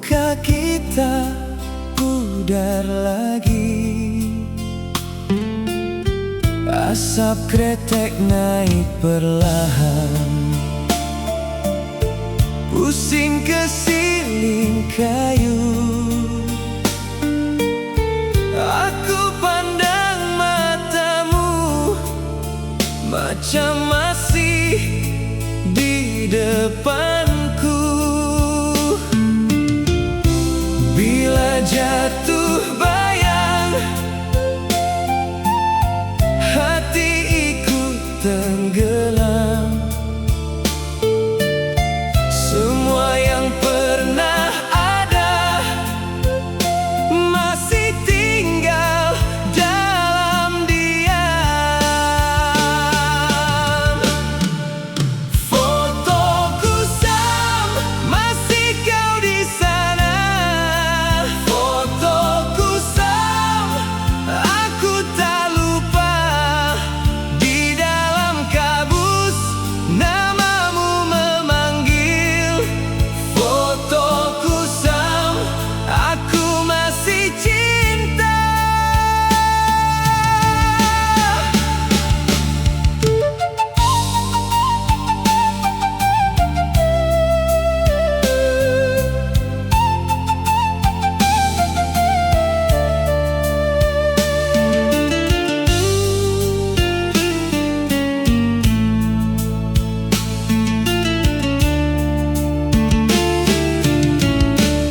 Luka kita pudar lagi, asap kretek naik perlahan, pusing ke siling kayu. Aku pandang matamu macam masih di depanku. Bila jatuh bayang, hati ikut tenggelam. Semua yang pernah ada masih tinggal dalam diam. Fotoku Sam, masih kau di sana. Fotoku Sam, aku tak lupa. Di dalam kabus namamu memanggil. Fotoku Sam, aku masih cinta.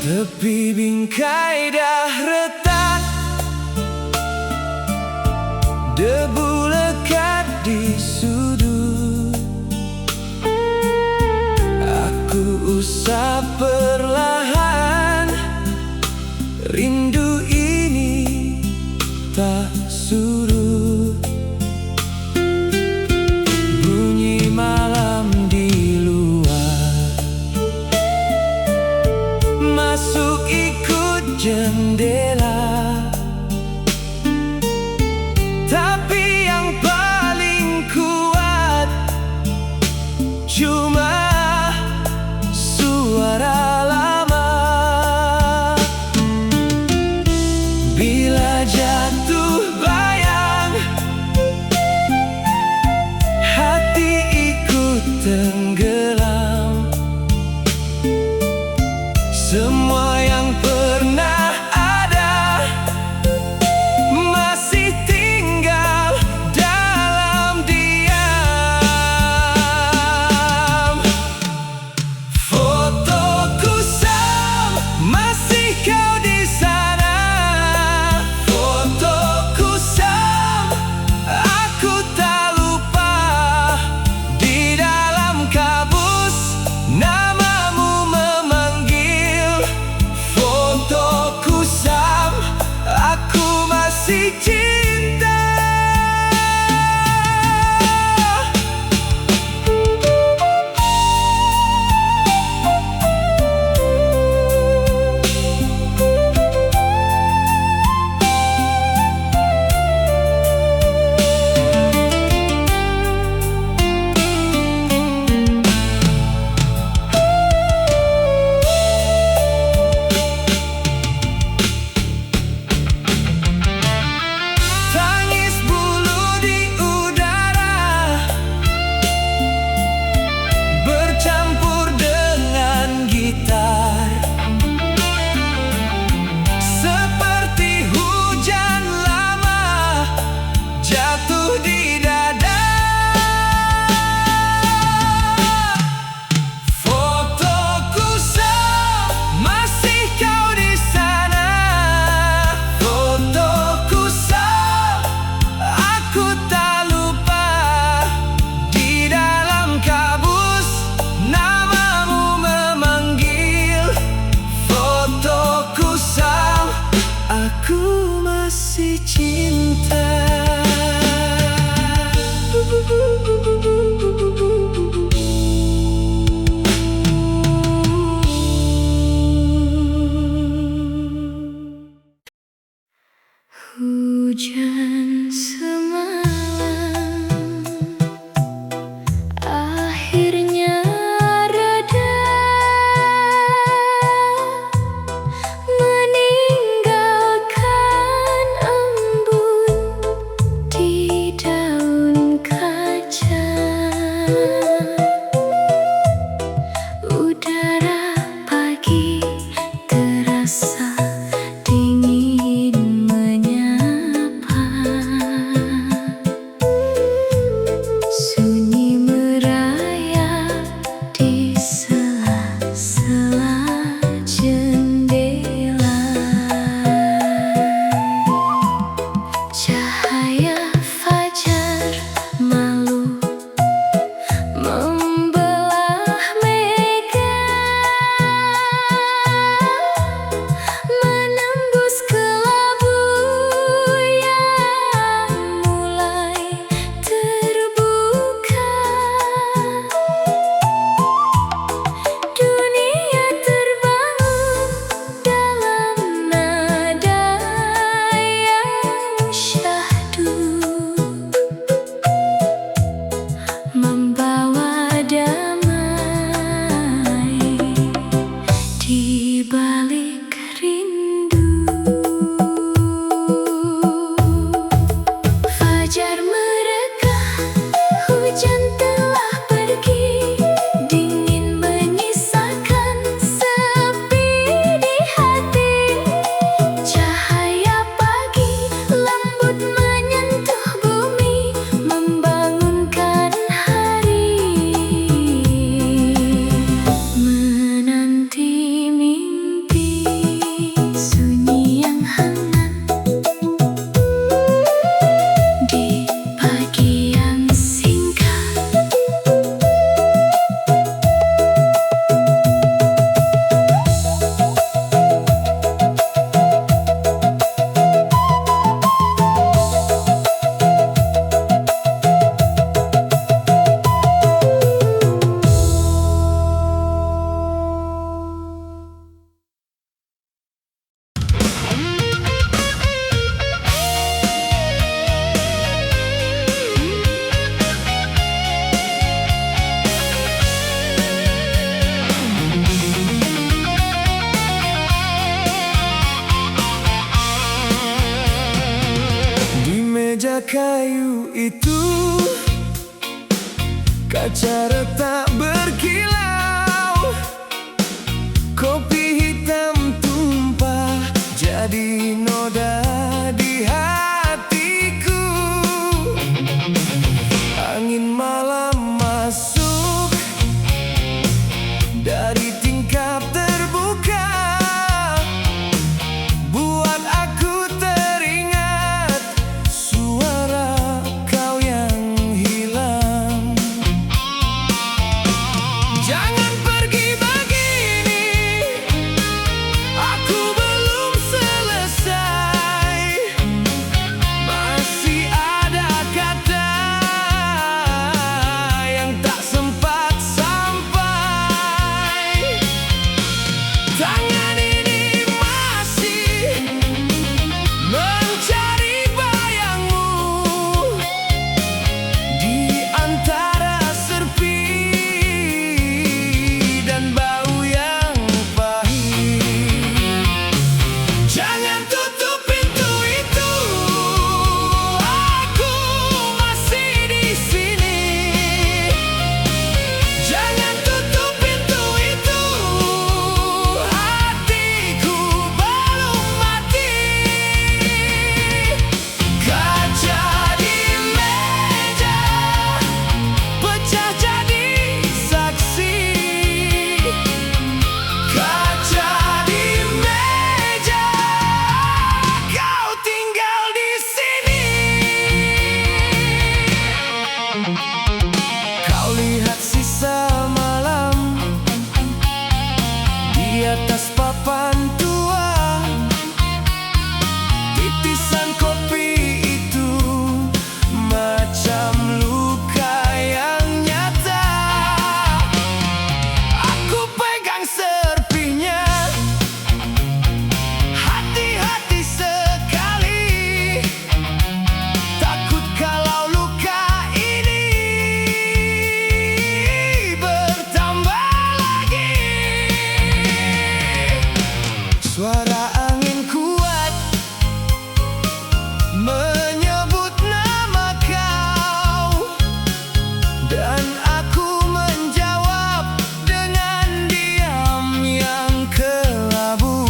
Tepi bingkai dah retak, debu lekat di sudut. Aku usap perlahan, rindu ini tak surut. Bunyi malam di luar masuk ikut jendela, tapi yang paling kuat cuma suara lama. Bila jatuh bayang, hati ikut tenggelam. Semua yang pernah ada masih tinggal dalam diam. Fotoku Sam, masih kau di sana. Fotoku Sam, aku tak lupa. Di dalam kabus namamu memanggil. Fotoku Sam, aku masih cinta. Tangis bulu di udara bercampur dengan gitar, seperti hujan lama jatuh di dada. Fotoku Sam, masih kau di sana. Fotoku Sam, aku tak lupa. Di dalam kabus namamu memanggil. Fotoku Sam, aku masih cinta. Hujan semalam akhirnya reda. rasa dingin menyapa, sunyi merayap di sela-sela jendela. Cahaya fajar malu membelah mega, menembus kelabu yang mulai terbuka. Dunia terbangun dalam nada yang syahdu, membawa damai di balik rindu. Fajar mereka, hujan telah pergi, dingin menyisakan sepi di hati. Cahaya pagi lembut menyentuh bumi, membangunkan hari. Menanti mimpi sunyi yang hangat di pagi yang singkat. Di meja kayu itu kaca retak berkilau, kopi hitam tumpah jadi noda di hatiku. Angin malam masuk dari tingkap terbuka, buat aku teringat suara kau yang hilang. Jangan pergi begini, aku belum selesai. Masih ada kata yang tak sempat sampai. Tangan ini masih mencari bayangmu di antara serpi dan bau yang pahit. Jangan tutup pintu itu, aku masih di sini. Jangan tutup pintu itu, hatiku belum mati. Kaca di meja pecah jadi saksi. Kaca di meja, kau tinggal di sini. Kau lihat sisa malam di atas papan tua, titisan kopi itu macam luka yang nyata. Aku pegang serpinya, hati-hati sekali, takut kalau luka ini bertambah lagi. Suara angin kuat menyebut nama kau, dan aku menjawab dengan diam yang kelabu.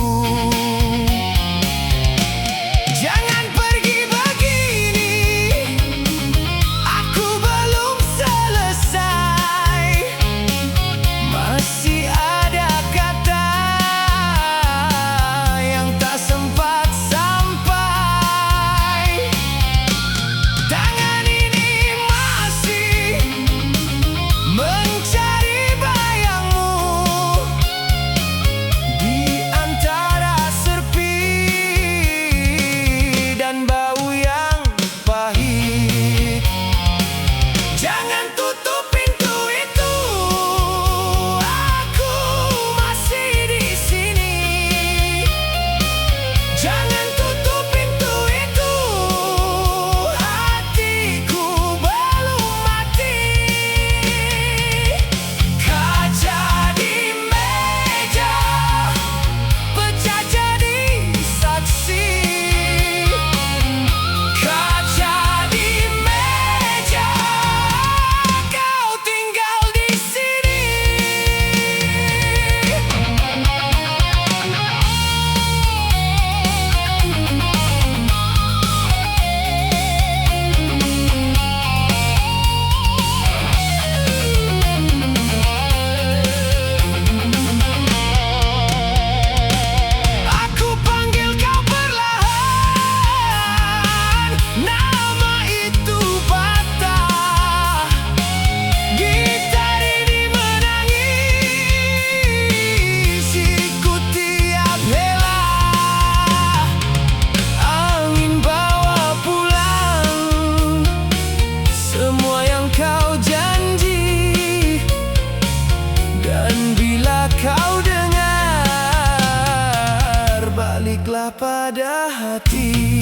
Duduklah pada hati.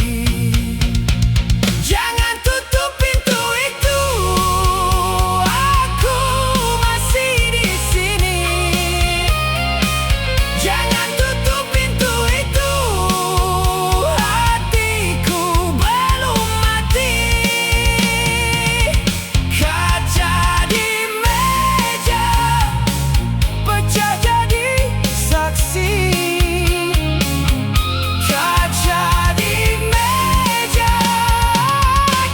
Jangan tutup pintu itu. Aku masih di sini. Jangan tutup pintu itu. Hatiku belum mati. Kaca di meja pecah jadi saksi. Kaca di meja,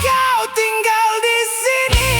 kau tinggal di sini.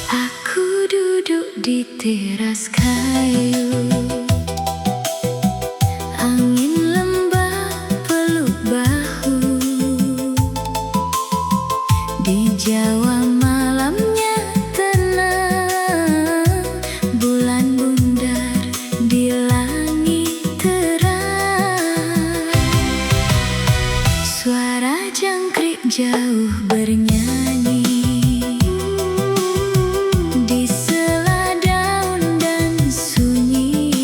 Aku duduk di teras kayu. Angin lembab peluk bahu. Di Jawa malamnya tenang. Bulan bundar di langit terang. Suara jangkrik jauh bernyanyi. Di sela daun dan sunyi.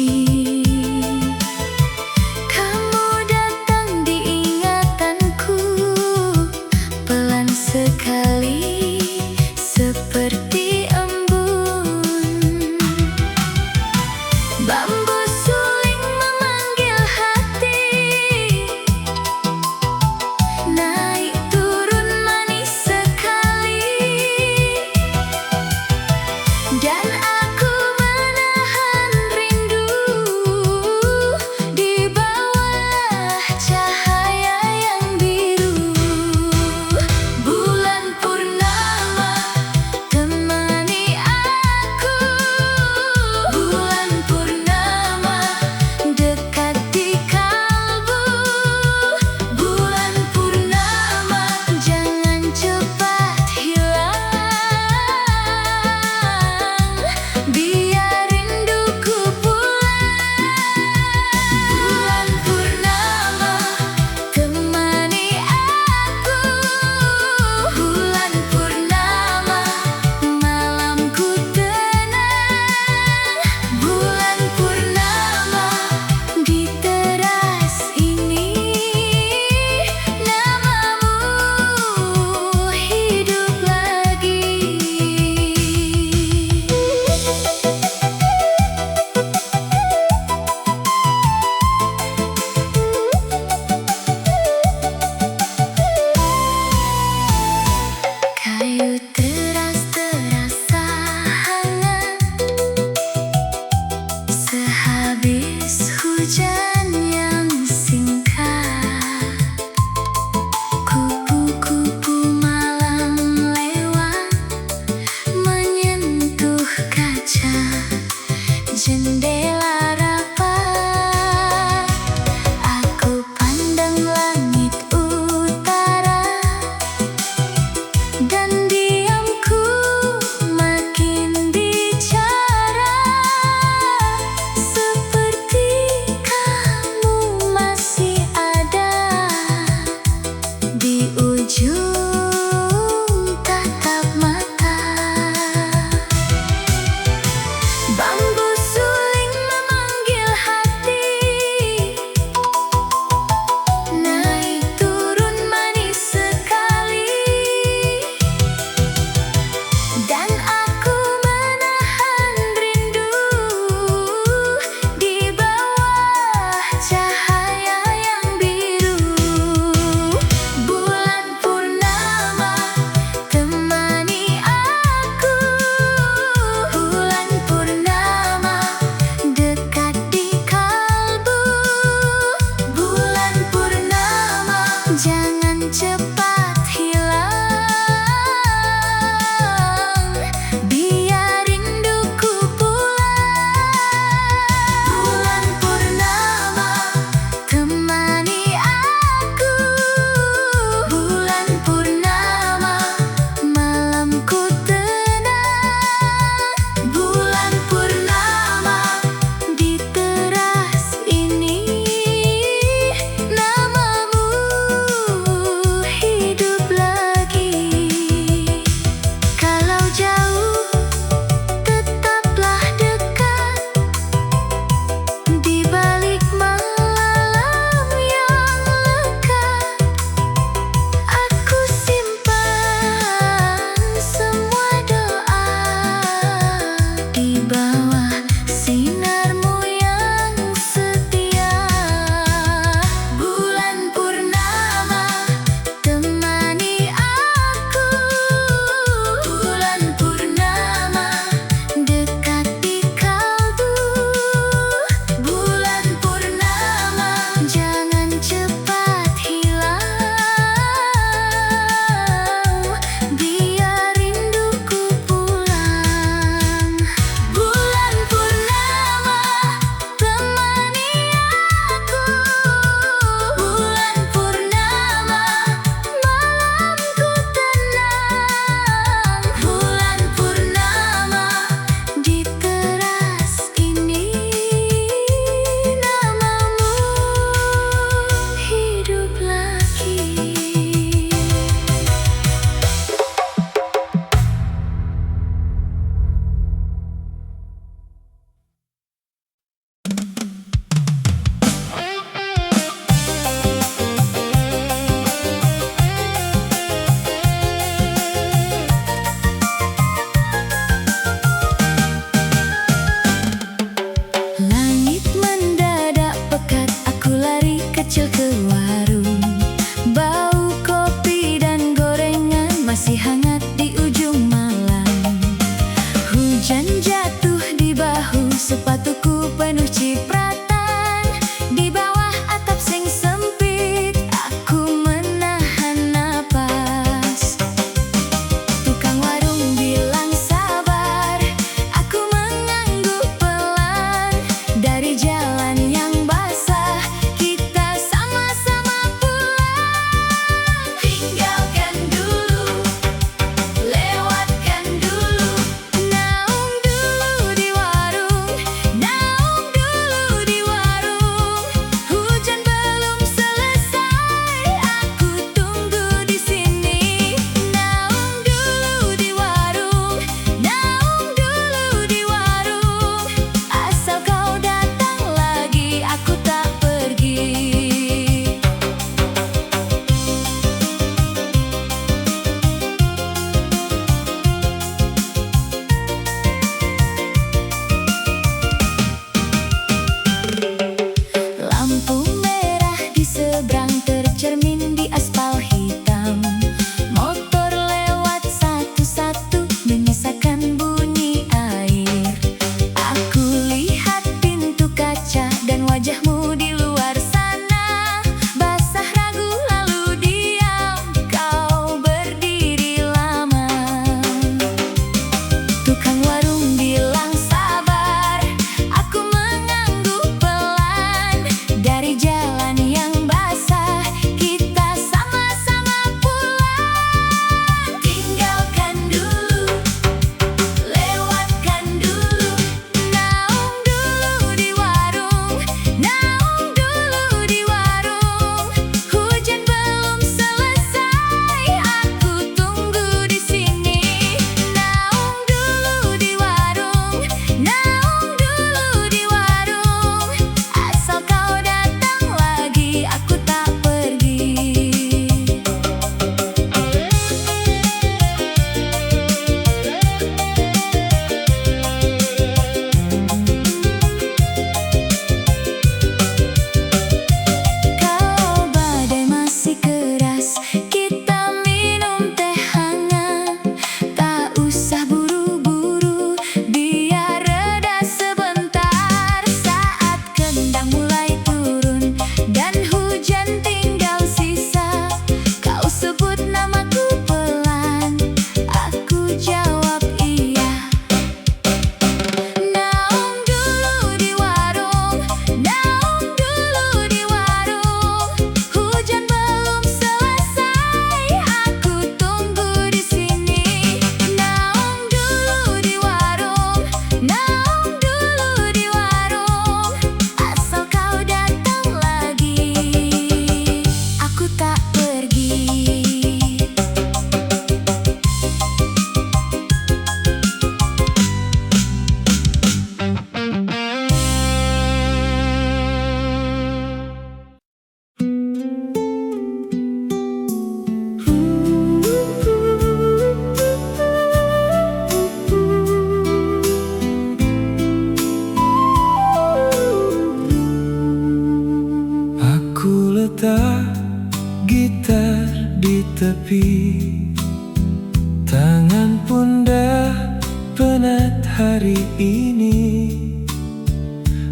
ini.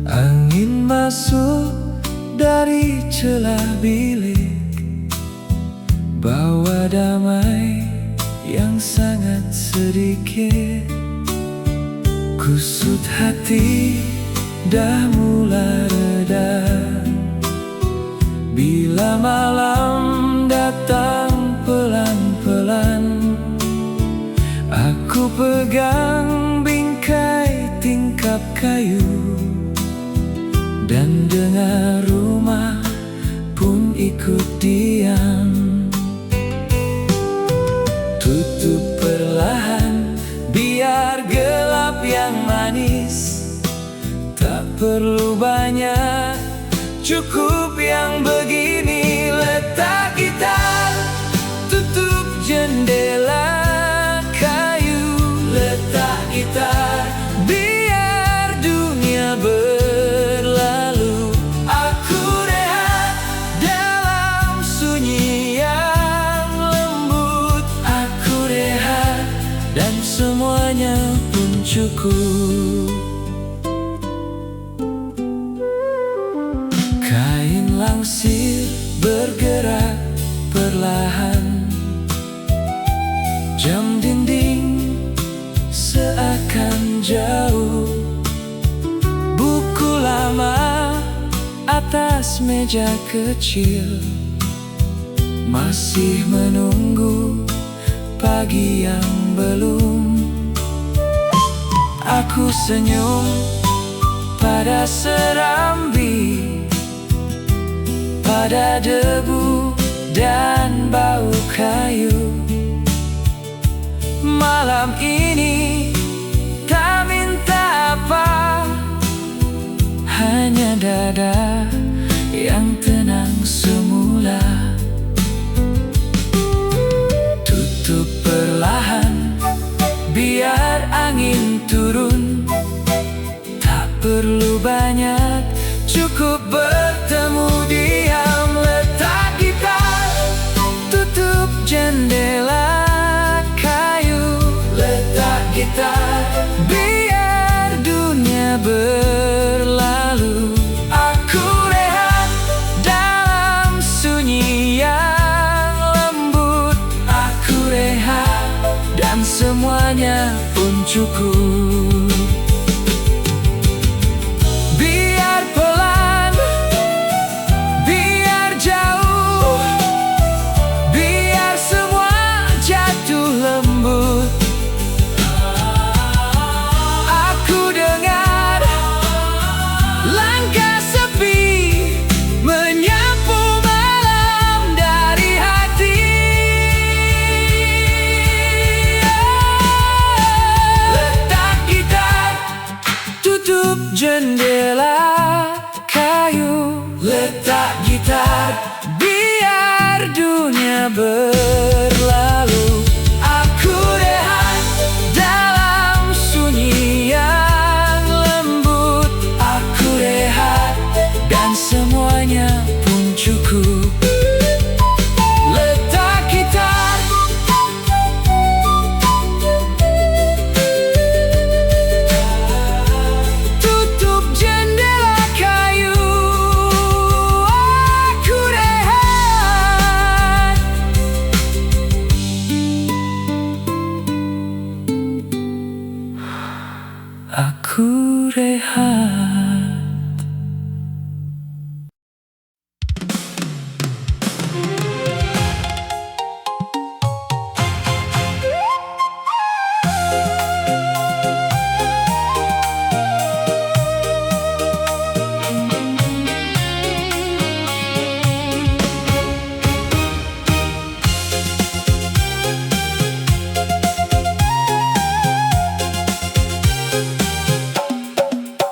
Angin masuk dari celah bilik, bawa damai yang sangat sedikit. Kusut hati dah mulai reda bila malam datang pelan-pelan. Aku pegang bingkai tingkap kayu dan dengar rumah pun ikut diam. Tutup perlahan biar gelap yang manis. Tak perlu banyak, cukup yang begini. Letak gitar, tutup jendela kayu. Letak gitar, biar dunia berlalu. Aku rehat dalam sunyi yang lembut. Aku rehat dan semuanya pun cukup. Kain langsir bergerak perlahan, jam dinding seakan jauh. Buku lama atas meja kecil masih menunggu pagi yang belum. Aku senyum pada serambi, pada debu dan bau kayu. Malam ini tak minta apa, hanya dada yang tenang semula. Tutup perlahan biar angin turun. Tak perlu banyak, cukup bertemu diam. Letak gitar, tutup jendela kayu. Letak gitar, biar dunia berlalu. Aku rehat dalam sunyi yang lembut. Aku rehat dan semuanya pun cukup. Biar pelan, biar jauh, biar semua jatuh lembut. Aku dengar langkah sepi menyapu malam dari hati. Letak gitar, tutup jendela kayu. Letak gitar, biar dunia berlalu. Aku rehat dalam sunyi yang lembut. Aku rehat dan semuanya pun cukup. Letak gitar, tutup jendela kayu. Aku rehat. Aku rehat.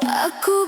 Aku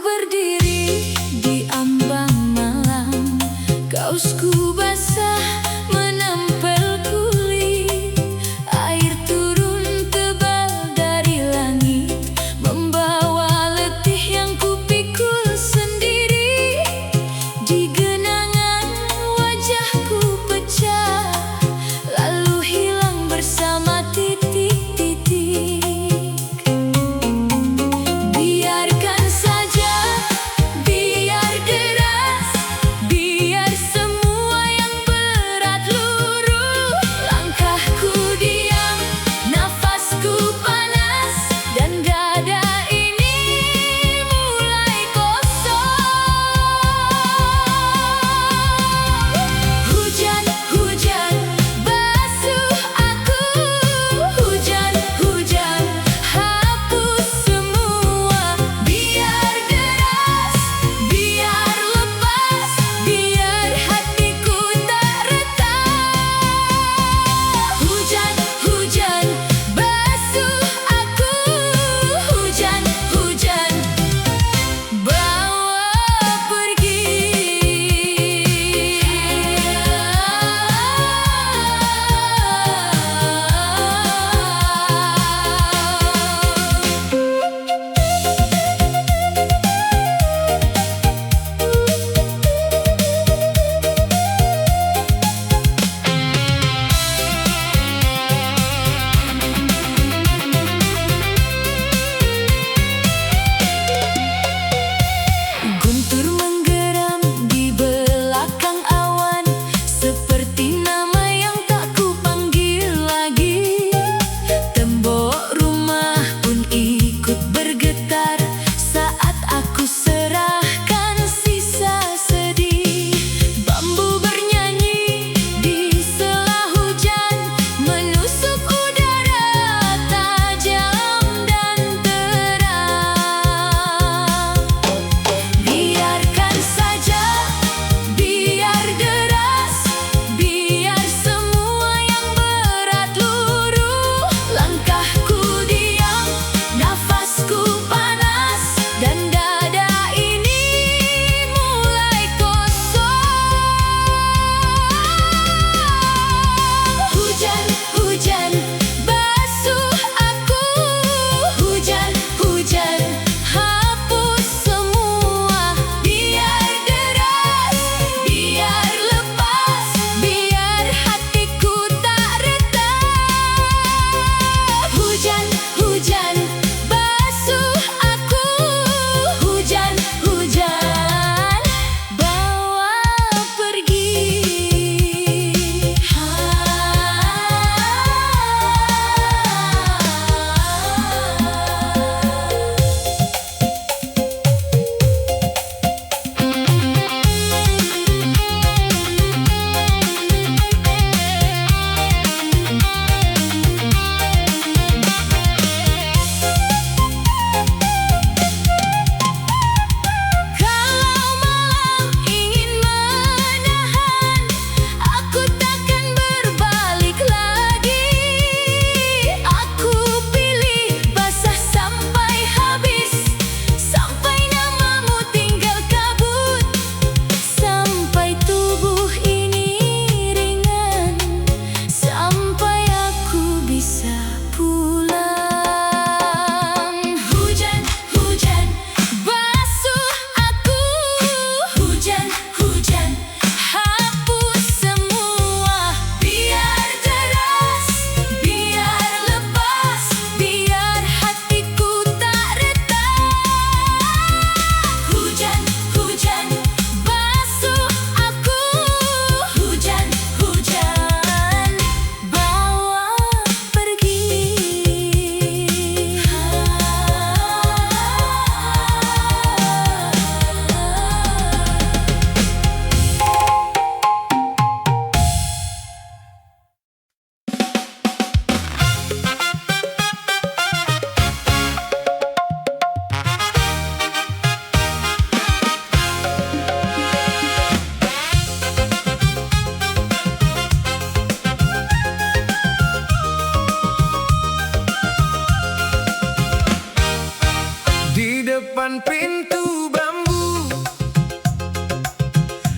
di depan pintu bambu.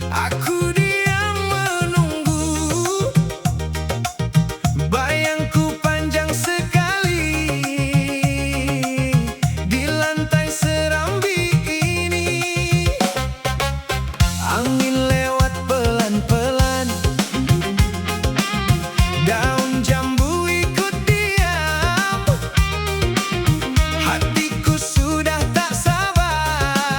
Aku diam menunggu, bayangku panjang sekali di lantai serambi ini. Angin lewat pelan-pelan, daun jambu ikut diam. Hatiku sudah tak sabar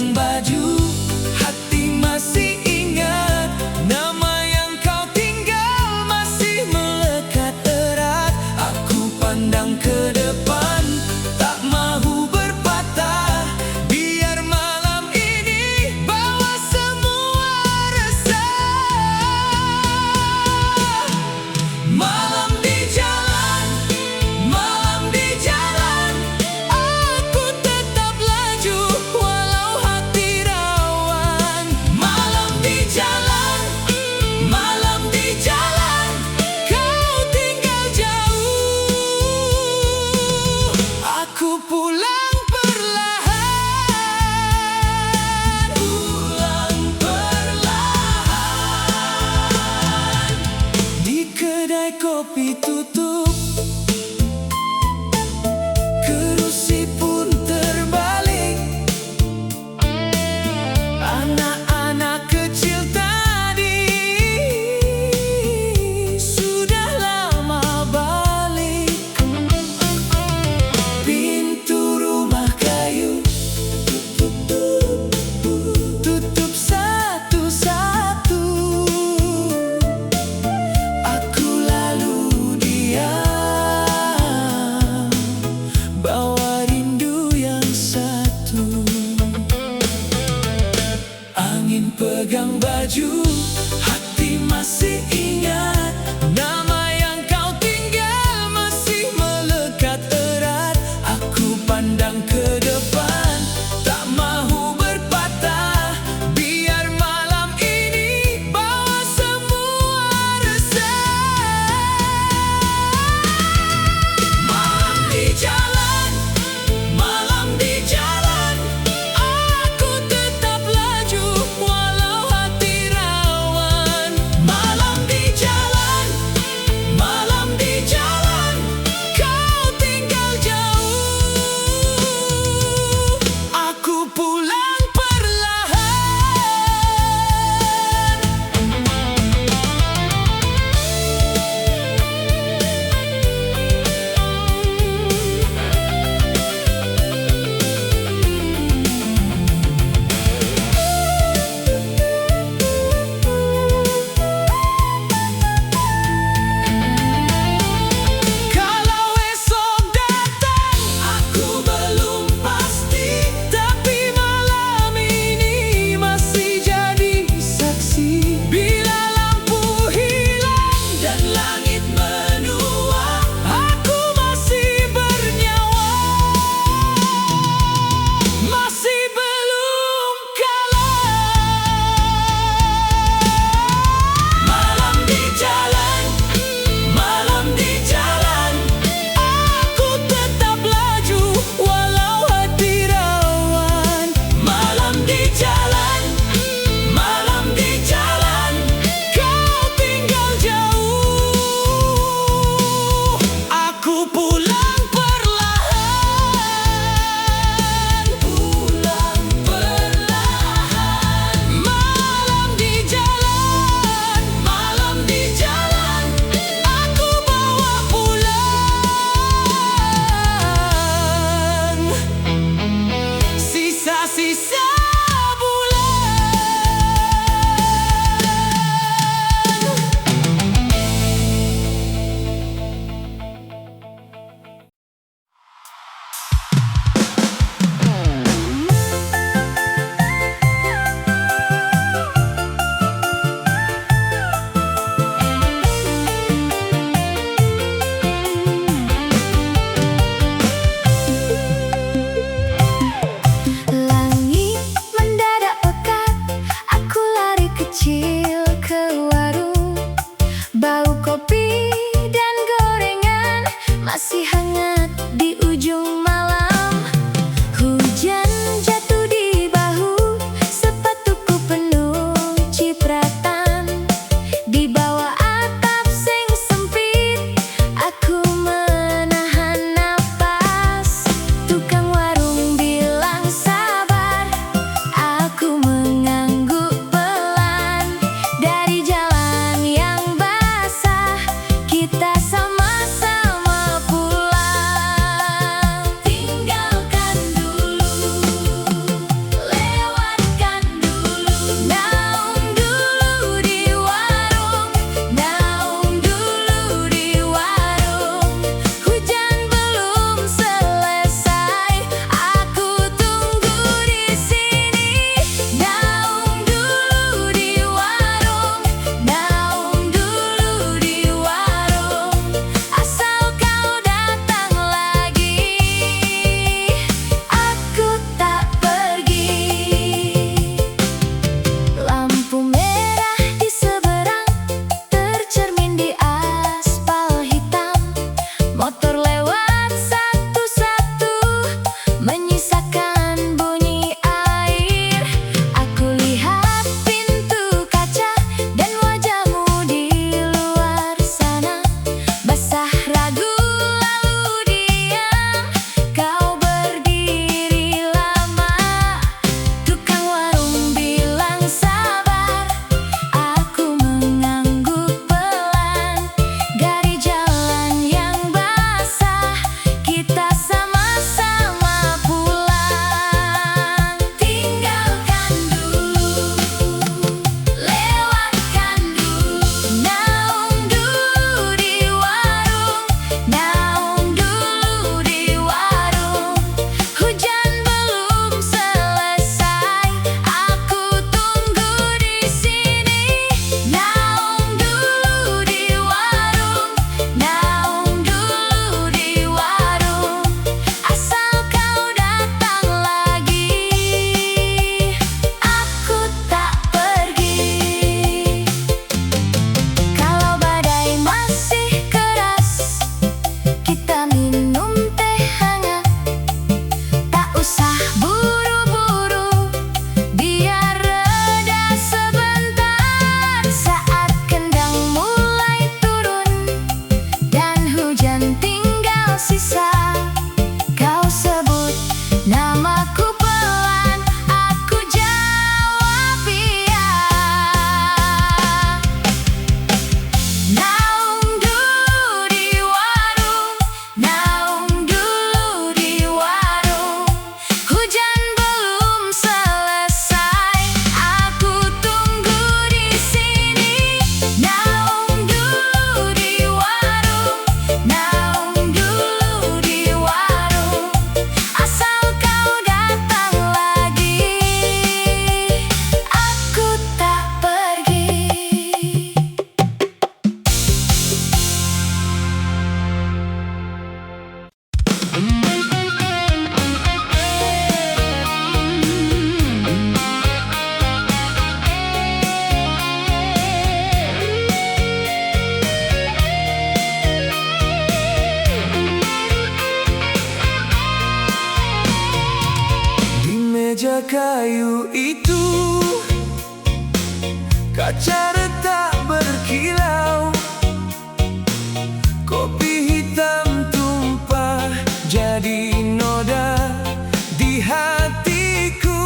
pegang baju, hati masih ingat nama yang kau tinggal masih melekat erat. Aku pandang ke depan, tak mahu berpatah, biar malam ini bawa semua resah. Malam di jalan, malam di jalan, aku tetap laju walau hati rawan. Malam di jalan, malam di jalan, kau tinggal jauh. Aku pulang perlahan, pulang perlahan. Di kedai kopi tutup, kerusi pun terbalik. Anak-anak kecil tadi sudah lama balik. Pintu rumah kayu tutup satu-satu. Aku lalu diam, bawa rindu yang satu. Angin pegang baju, hati masih ingat nama yang kau tinggal masih melekat erat. Aku pandang ke depan, tak mahu berpatah, biar malam ini bawa semua resah. Malam di jalan, malam di jalan, aku tetap laju walau hati rawan. Malam di jalan, malam di jalan, kau tinggal jauh. Aku pulang perlahan. Kalau esok datang, aku belum pasti, tapi malam ini masih jadi saksi. Bila lampu hilang dan langit menua, aku masih bernyawa, masih belum kalah. Malam di jalan, malam di jalan, aku tetap laju walau hati rawan. Malam di jalan, malam di jalan, kau tinggal jauh. Aku pulang perlahan, pulang perlahan. Malam di jalan, malam di jalan, aku bawa pulang sisa-sisa bulan. Langit meja kayu itu, kaca retak berkilau, kopi hitam tumpah jadi noda di hatiku.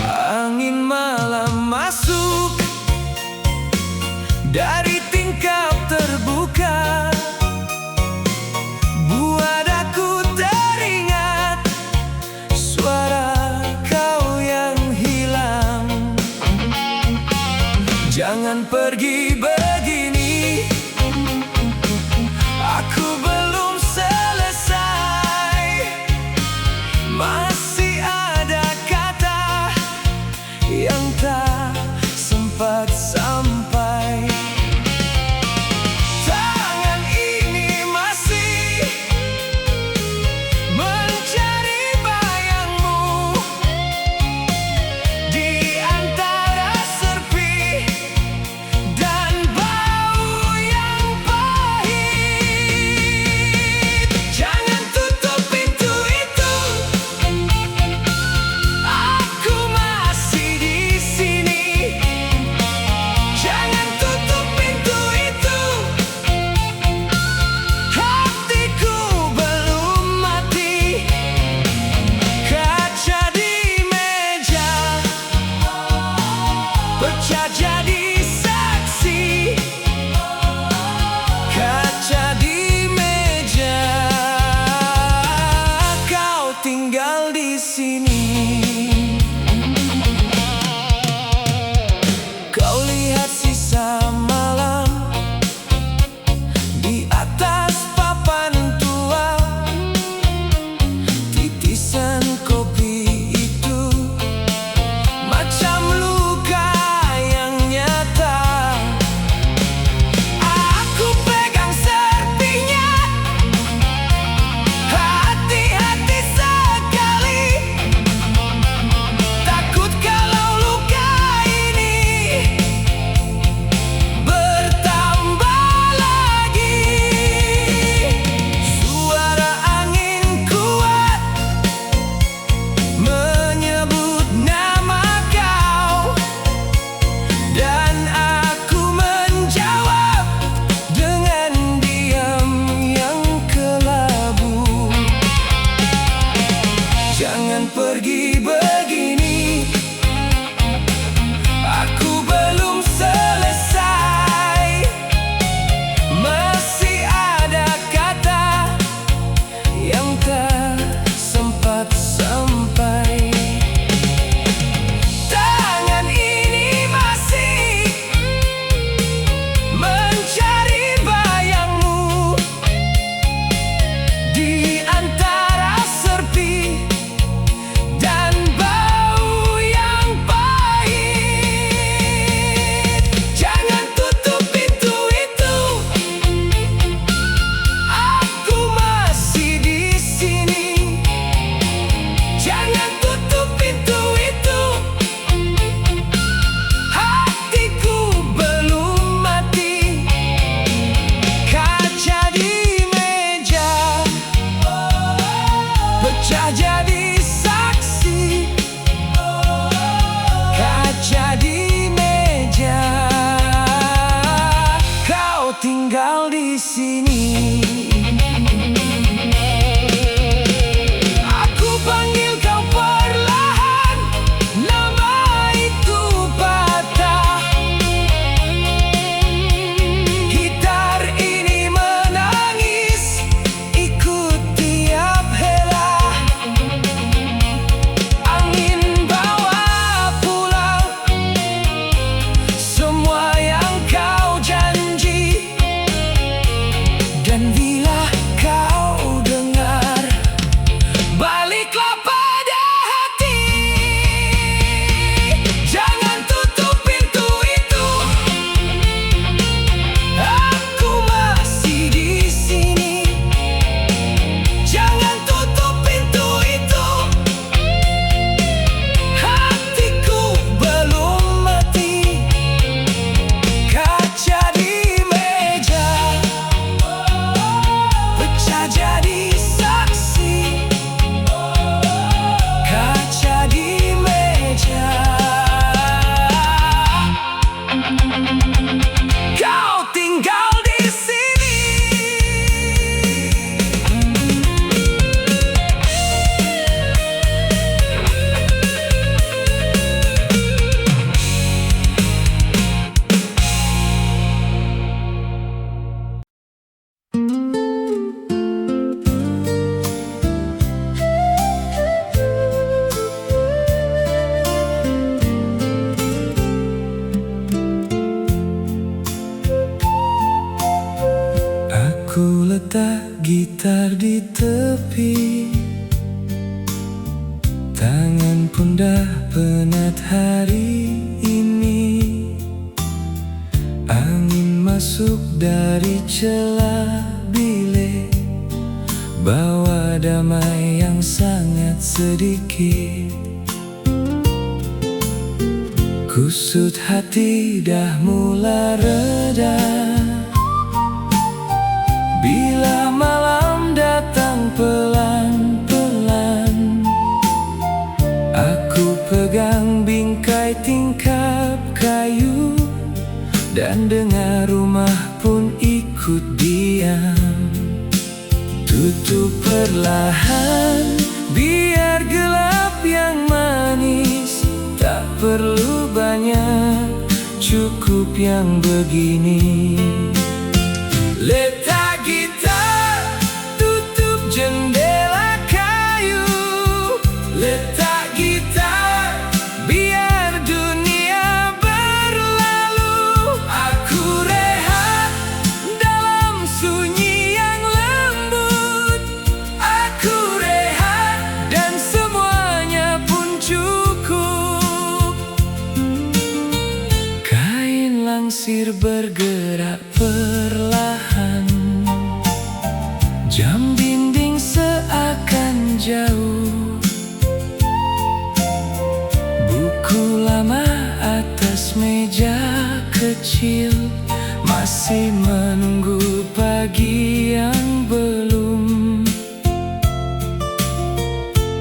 Angin malam masuk dari tingkap terbuka, buat aku teringat suara kau yang hilang. Jangan pergi begini, aku belum selesai. Masih ada kata yang tak sempat sampai. Tangan ini masih mencari bayangmu di antara serpi dan bau yang pahit. Jangan tutup pintu itu, aku masih di sini. Jangan tutup pintu itu, hatiku belum mati. Kaca di meja pecah jadi saksi. Kaca di meja, kau tinggal di sini. Kau lihat sisa malam di atas papan tua, titisan kopi itu macam luka yang nyata. Aku pegang serpinya, hati-hati sekali. Takut kalau luka ini bertambah lagi. Suara angin kuat menyebut nama kau, dan aku menjawab dengan diam yang kelabu. Jangan pergi begini, aku belum selesai. Masih ada kata yang tak sempat sampai. Tangan ini masih mencari bayangmu di antara serpi dan Tangan pun dah penat hari ini. Angin masuk dari celah bilik, bawa damai yang sangat sedikit. Kusut hati dah mula reda bila malam datang pelan-pelan. Aku pegang bingkai tingkap kayu dan dengar rumah pun ikut diam. Tutup perlahan biar gelap yang manis. Tak perlu banyak, cukup yang begini. Letak gitar, tutup jendela kayu. Letak gitar, biar dunia berlalu. Aku rehat dalam sunyi yang lembut. Aku rehat dan semuanya pun cukup. Kain langsir bergerak perlahan, jam dinding seakan jauh. Buku lama atas meja kecil masih menunggu pagi yang belum.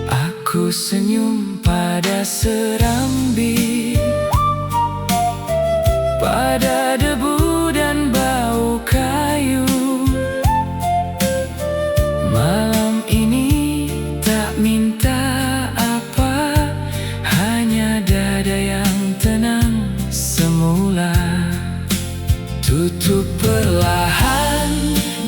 Aku senyum pada serambi, pada debu dan bau kayu. Malam ini tak minta apa, hanya dada yang tenang semula. Tutup perlahan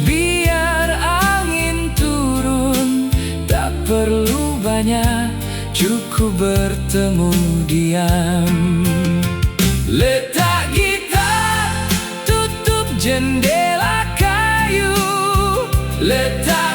biar angin turun. Tak perlu banyak, cukup bertemu diam. Letak gitar, tutup jendela kayu. Letak